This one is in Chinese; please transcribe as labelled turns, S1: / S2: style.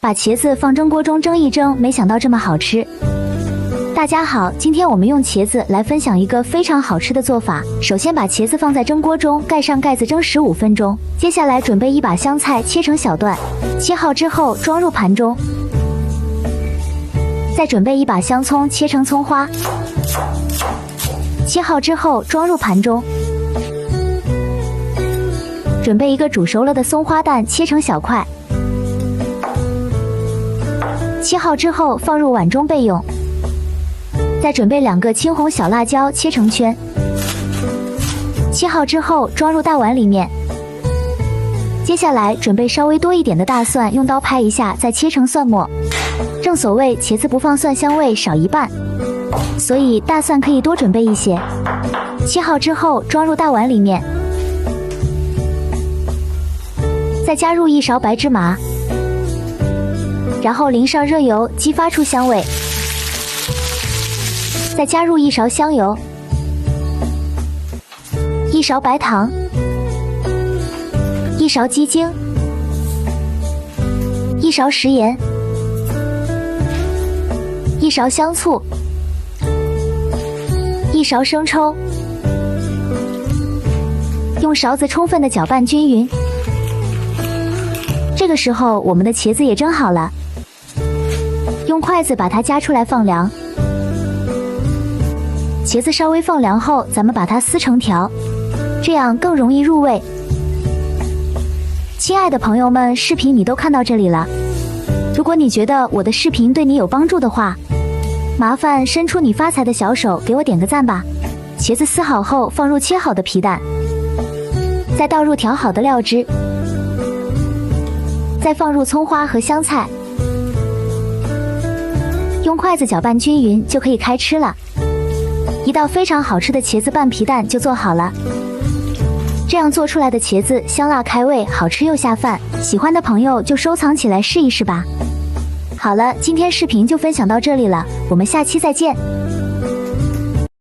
S1: 把茄子放蒸锅中蒸一蒸，没想到这么好吃。大家好，今天我们用茄子来分享一个非常好吃的做法。首先把茄子放在蒸锅中，盖上盖子蒸15分钟。接下来准备一把香菜，切成小段，切好之后装入盘中。再准备一把香葱，切成葱花，切好之后装入盘中。准备一个煮熟了的松花蛋，切成小块，切好之后放入碗中备用。再准备2个青红小辣椒，切成圈，切好之后装入大碗里面。接下来准备稍微多一点的大蒜，用刀拍一下，再切成蒜末。正所谓茄子不放蒜，香味少一半，所以大蒜可以多准备一些。切好之后装入大碗里面，再加入1勺白芝麻，然后淋上热油，激发出香味。再加入1勺香油，1勺白糖，1勺鸡精，1勺食盐，1勺香醋，1勺生抽，用勺子充分的搅拌均匀。这个时候我们的茄子也蒸好了，用筷子把它夹出来放凉。茄子稍微放凉后，咱们把它撕成条，这样更容易入味。亲爱的朋友们，视频你都看到这里了，如果你觉得我的视频对你有帮助的话，麻烦伸出你发财的小手给我点个赞吧。茄子撕好后放入切好的皮蛋，再倒入调好的料汁，再放入葱花和香菜，用筷子搅拌均匀就可以开吃了。一道非常好吃的茄子拌皮蛋就做好了。这样做出来的茄子香辣开胃，好吃又下饭，喜欢的朋友就收藏起来试一试吧。好了，今天视频就分享到这里了，我们下期再见。